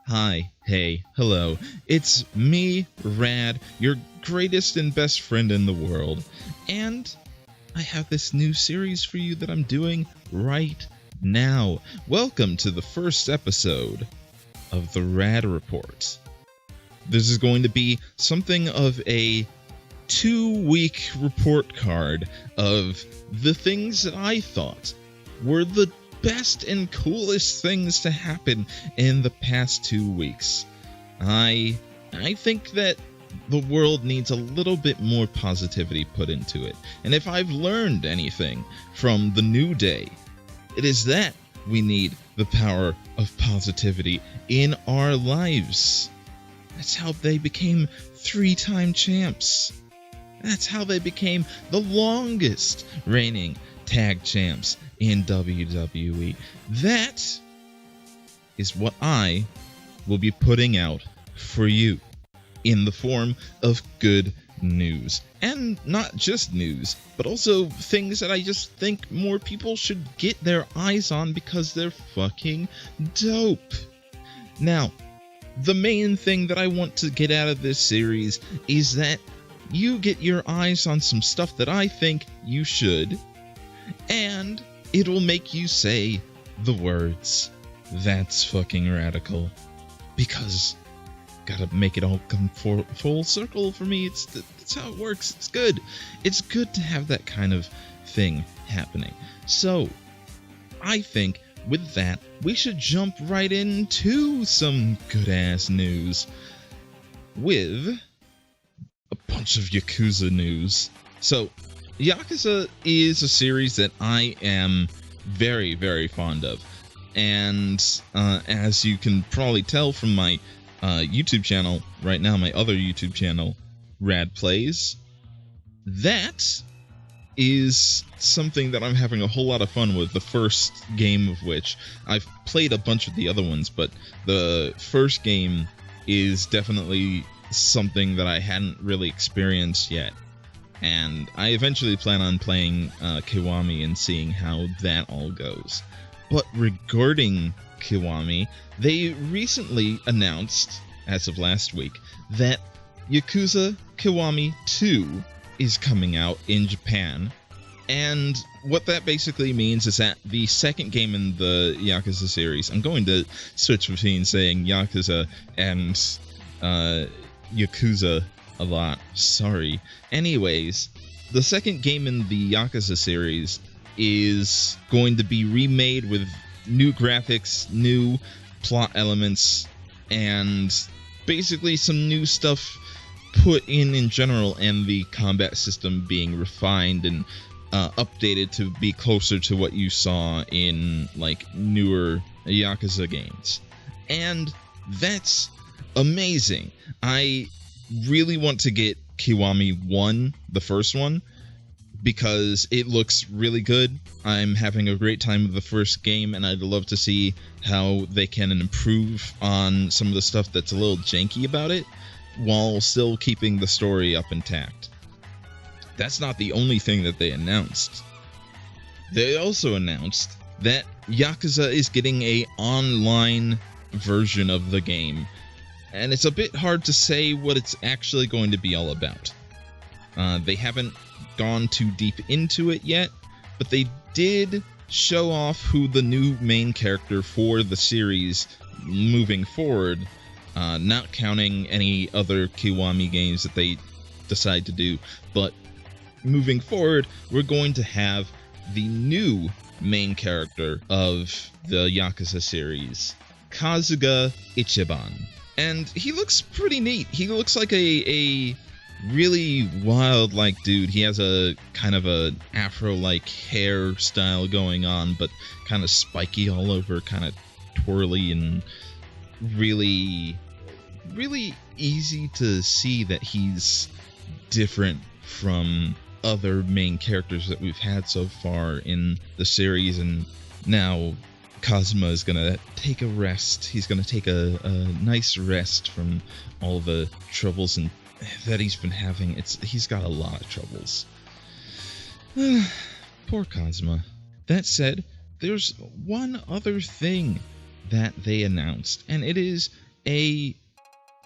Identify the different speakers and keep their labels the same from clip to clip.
Speaker 1: Hi, hey, hello. It's me, Rad, your greatest and best friend in the world. And I have this new series for you that I'm doing right now. Welcome to the first episode of the Rad Report. This is going to be something of a 2-week report card of the things that I thought were the best and coolest things to happen in the past 2 weeks. I think that the world needs a little bit more positivity put into it. And if I've learned anything from the new day, it is that we need the power of positivity in our lives. That's how they became 3-time champs. That's how they became the longest reigning tag champs in WWE. That is what I will be putting out for you in the form of good news. And not just news, but also things that I just think more people should get their eyes on because they're fucking dope. Now, the main thing that I want to get out of this series is that you get your eyes on some stuff that I think you should, and it'll make you say the words, "That's fucking radical." Because gotta make it all come full circle for me. That's how it works. It's good. It's good to have that kind of thing happening. So, I think with that, we should jump right into some good-ass news with a bunch of Yakuza news. So, Yakuza is a series that I am very, very fond of. And as you can probably tell from my YouTube channel right now, my other YouTube channel, Rad Plays, that is something that I'm having a whole lot of fun with, the first game of which I've played a bunch of the other ones, but the first game is definitely something that I hadn't really experienced yet. And I eventually plan on playing Kiwami and seeing how that all goes. But regarding Kiwami, they recently announced, as of last week, that Yakuza Kiwami 2 is coming out in Japan. And what that basically means is that the second game in the Yakuza series, I'm going to switch between saying Yakuza and Yakuza a lot, sorry. Anyways, the second game in the Yakuza series is going to be remade with new graphics, new plot elements, and basically some new stuff put in general, and the combat system being refined and updated to be closer to what you saw in like newer Yakuza games. And that's amazing. I really want to get Kiwami 1, the first one, because it looks really good. I'm having a great time with the first game, and I'd love to see how they can improve on some of the stuff that's a little janky about it, while still keeping the story up intact. That's not the only thing that they announced. They also announced that Yakuza is getting an online version of the game, and it's a bit hard to say what it's actually going to be all about. They haven't gone too deep into it yet, but they did show off who the new main character for the series moving forward, not counting any other Kiwami games that they decide to do, but moving forward, we're going to have the new main character of the Yakuza series, Kazuko Ichiban. And he looks pretty neat. He looks like a really wild-like dude. He has a kind of a afro-like hairstyle going on, but kind of spiky all over, kind of twirly, and really, really easy to see that he's different from other main characters that we've had so far in the series. And now Kazuma is going to take a rest. He's going to take a nice rest from all the troubles and that he's been having. He's got a lot of troubles. Poor Kazuma. That said, there's one other thing that they announced, and it is a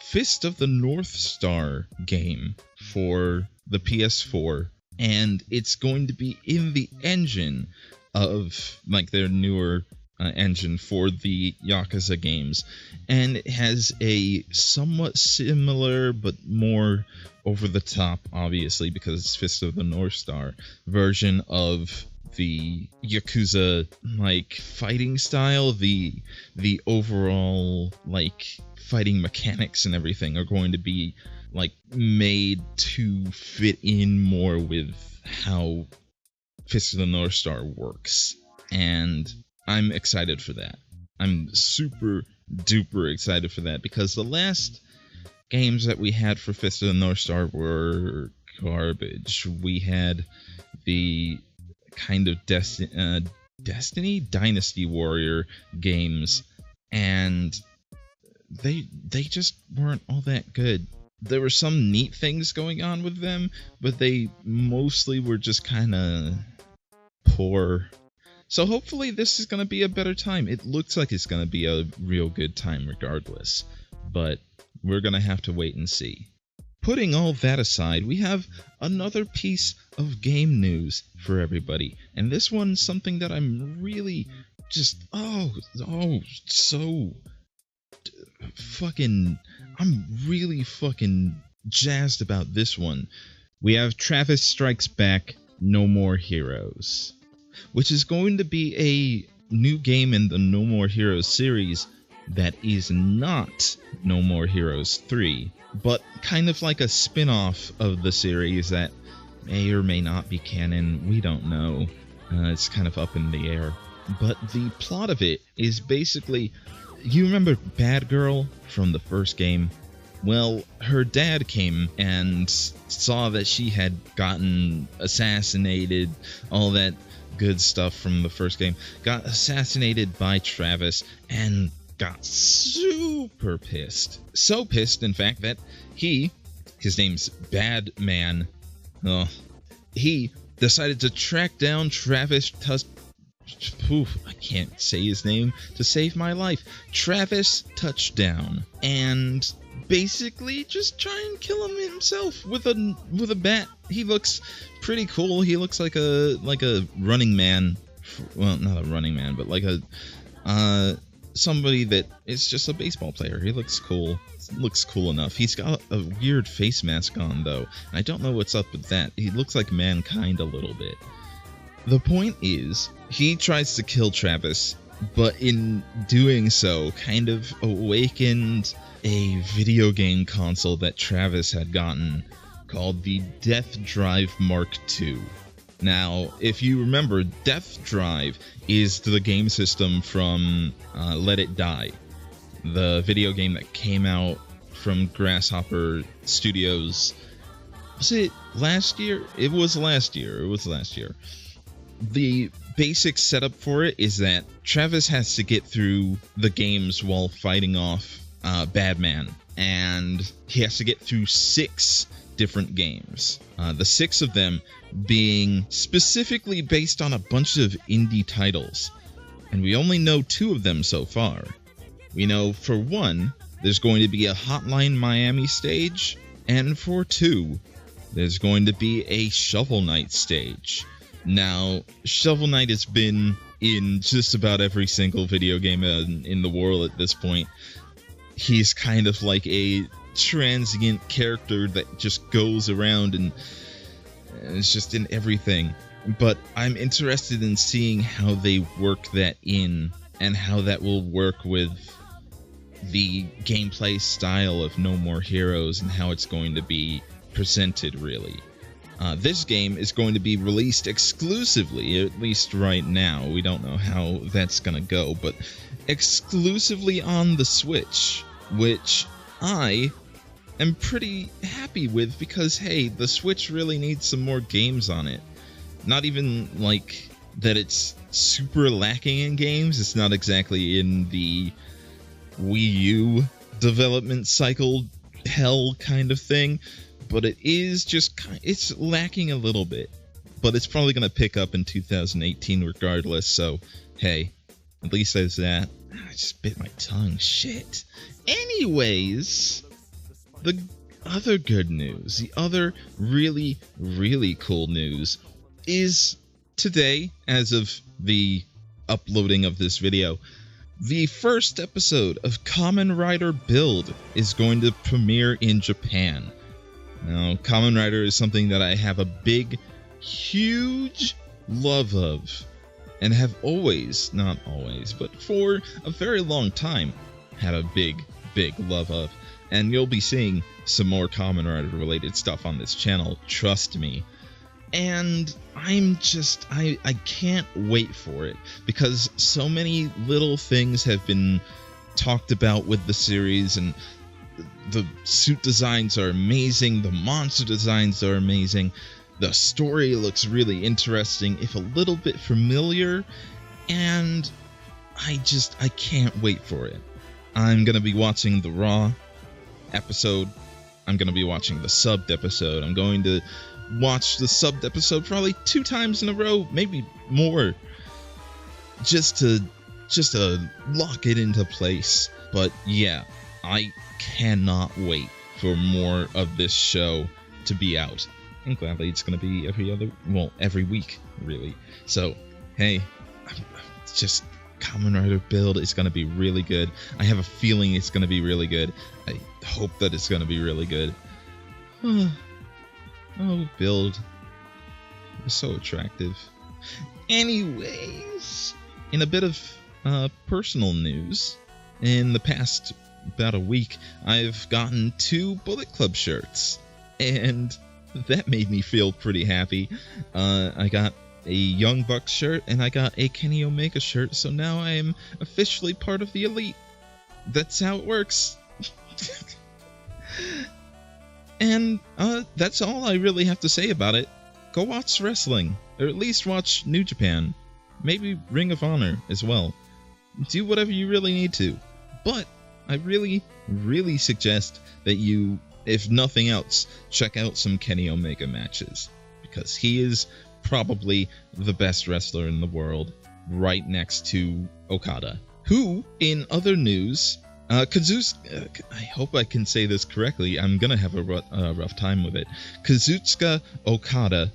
Speaker 1: Fist of the North Star game for the PS4, and it's going to be in the engine of like their newer engine for the Yakuza games, and it has a somewhat similar but more over the top, obviously because it's Fist of the North Star version of the Yakuza like fighting style. The overall like fighting mechanics and everything are going to be like made to fit in more with how Fist of the North Star works, and I'm excited for that. I'm super duper excited for that, because the last games that we had for Fist of the North Star were garbage. We had the kind of Dynasty Warrior games, and they just weren't all that good. There were some neat things going on with them, but they mostly were just kind of poor. So hopefully this is going to be a better time. It looks like it's going to be a real good time regardless, but we're going to have to wait and see. Putting all that aside, we have another piece of game news for everybody, and this one's something that I'm really just I'm really fucking jazzed about this one. We have Travis Strikes Back: No More Heroes, which is going to be a new game in the No More Heroes series that is not No More Heroes 3, but kind of like a spin-off of the series that may or may not be canon. We don't know. It's kind of up in the air. But the plot of it is basically, you remember Bad Girl from the first game? Well, her dad came and saw that she had gotten assassinated, all that good stuff from the first game, got assassinated by Travis, and got super pissed. So pissed, in fact, that his name's Badman, he decided to track down Travis I can't say his name to save my life. Travis Touchdown, and basically just try and kill him himself with a bat. He looks pretty cool. He looks like a running man. Well, not a running man, but like a somebody that is just a baseball player. He looks cool. Looks cool enough. He's got a weird face mask on though, and I don't know what's up with that. He looks like Mankind a little bit. The point is, he tries to kill Travis, but in doing so, kind of awakened a video game console that Travis had gotten called the Death Drive Mark II. Now, if you remember, Death Drive is the game system from Let It Die, the video game that came out from Grasshopper Studios. Was it last year? It was last year. The basic setup for it is that Travis has to get through the games while fighting off Badman, and he has to get through 6 different games. The 6 of them being specifically based on a bunch of indie titles, and we only know 2 of them so far. We know for 1, there's going to be a Hotline Miami stage, and for 2, there's going to be a Shovel Knight stage. Now, Shovel Knight has been in just about every single video game in the world at this point. He's kind of like a transient character that just goes around and is just in everything. But I'm interested in seeing how they work that in, and how that will work with the gameplay style of No More Heroes and how it's going to be presented, really. This game is going to be released exclusively, at least right now. We don't know how that's going to go, but exclusively on the Switch, which I am pretty happy with because, hey, the Switch really needs some more games on it. Not even like that it's super lacking in games. It's not exactly in the Wii U development cycle hell kind of thing, but it is just, it's lacking a little bit. But it's probably going to pick up in 2018 regardless, so hey, At least there's that. I just bit my tongue. Shit. Anyways, the other good news, the other really, really cool news is today, as of the uploading of this video, the first episode of Kamen Rider Build is going to premiere in Japan. Now, Kamen Rider is something that I have a big, huge love of, and have always, not always, but for a very long time, had a big, big love of. And you'll be seeing some more Kamen Rider related stuff on this channel, trust me. And I'm just, I can't wait for it, because so many little things have been talked about with the series, and the suit designs are amazing, the monster designs are amazing, the story looks really interesting, if a little bit familiar, and I can't wait for it. I'm going to be watching the Raw episode, I'm going to be watching the subbed episode, I'm going to watch the subbed episode probably 2 times in a row, maybe more, just to lock it into place. But yeah, I cannot wait for more of this show to be out. And gladly it's going to be every week, really. So, hey, just Kamen Rider Build is going to be really good. I have a feeling it's going to be really good. I hope that it's going to be really good. Oh, Build. You're so attractive. Anyways, in a bit of personal news, in the past about a week, I've gotten 2 Bullet Club shirts, and that made me feel pretty happy. I got a Young Bucks shirt, and I got a Kenny Omega shirt, so now I am officially part of the Elite. That's how it works. And that's all I really have to say about it. Go watch wrestling, or at least watch New Japan. Maybe Ring of Honor as well. Do whatever you really need to. But I really, really suggest that you, if nothing else, check out some Kenny Omega matches, because he is probably the best wrestler in the world, right next to Okada. Who, in other news, Kazuko, I hope I can say this correctly, I'm gonna have a rough time with it. Kazuko Okada,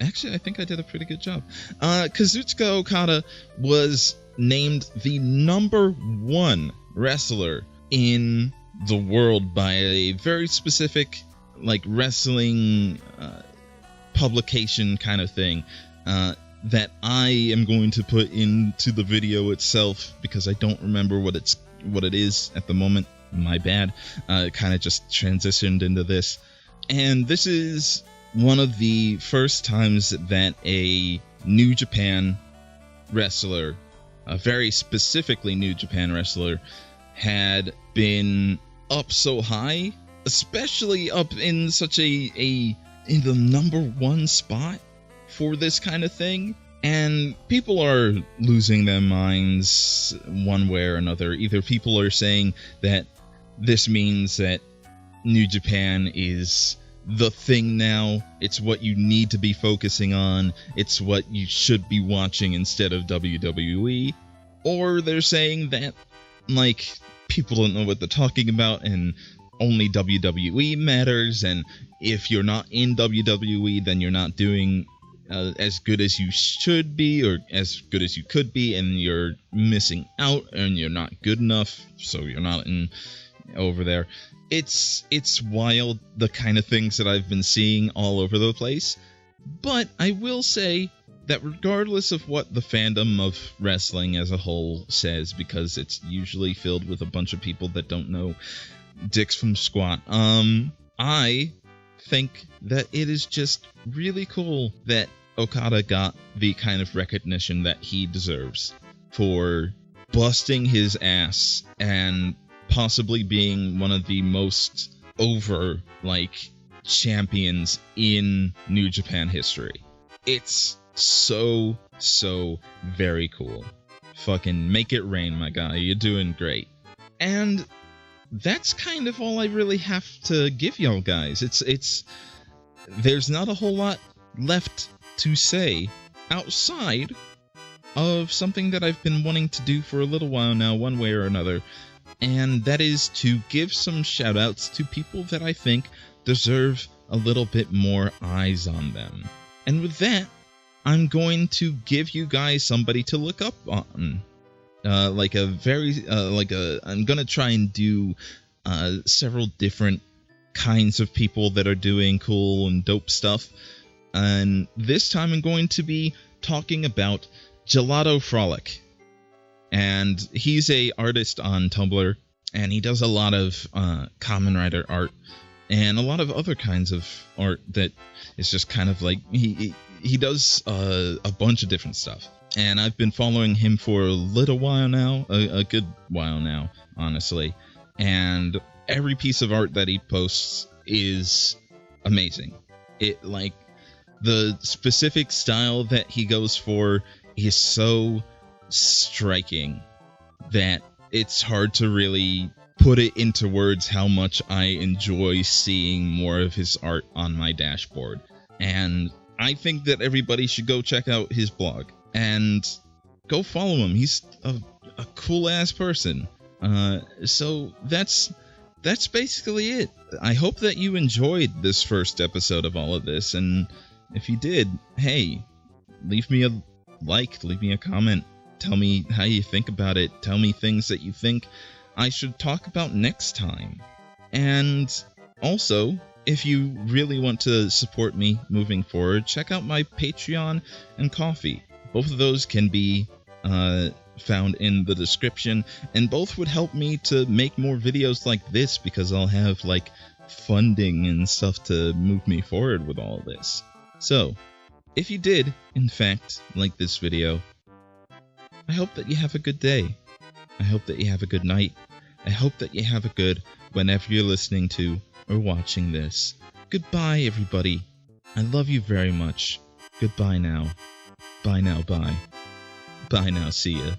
Speaker 1: actually I think I did a pretty good job. Kazuko Okada was named the #1 wrestler in the world by a very specific, like, wrestling publication kind of thing, that I am going to put into the video itself, because I don't remember what it is at the moment. My bad. It kind of just transitioned into this. And this is one of the first times that a New Japan wrestler, a very specifically New Japan wrestler, had been up so high, especially up in such in the #1 spot for this kind of thing. And people are losing their minds one way or another. Either people are saying that this means that New Japan is the thing now, it's what you need to be focusing on, it's what you should be watching instead of WWE. Or they're saying that, like, people don't know what they're talking about and only WWE matters, and if you're not in WWE, then you're not doing as good as you should be, or as good as you could be, and you're missing out, and you're not good enough, so you're not over there. It's wild, the kind of things that I've been seeing all over the place. But I will say that regardless of what the fandom of wrestling as a whole says, because it's usually filled with a bunch of people that don't know dicks from squat, I think that it is just really cool that Okada got the kind of recognition that he deserves for busting his ass and possibly being one of the most over, like, champions in New Japan history. It's so very cool. Fucking make it rain, my guy. You're doing great. And that's kind of all I really have to give y'all guys. There's not a whole lot left to say outside of something that I've been wanting to do for a little while now, one way or another, and that is to give some shout-outs to people that I think deserve a little bit more eyes on them. And with that, I'm going to give you guys somebody to look up on. I'm gonna try and do several different kinds of people that are doing cool and dope stuff. And this time I'm going to be talking about Gelato Frolic. And he's a artist on Tumblr, and he does a lot of Kamen Rider art and a lot of other kinds of art that is just kind of like he does a bunch of different stuff. And I've been following him for a little while now, a good while now, honestly. And every piece of art that he posts is amazing. It, like, the specific style that he goes for is so striking that it's hard to really put it into words how much I enjoy seeing more of his art on my dashboard. And I think that everybody should go check out his blog and go follow him. He's a cool-ass person. So that's basically it. I hope that you enjoyed this first episode of all of this, and if you did, hey, leave me a like, leave me a comment, tell me how you think about it, tell me things that you think I should talk about next time. And also, if you really want to support me moving forward, check out my Patreon and Ko-fi. Both of those can be found in the description, and both would help me to make more videos like this, because I'll have, like, funding and stuff to move me forward with all this. So, if you did, in fact, like this video, I hope that you have a good day. I hope that you have a good night. I hope that you have a good whenever you're listening to or watching this. Goodbye, everybody. I love you very much. Goodbye now. Bye now, bye. Bye now, see ya.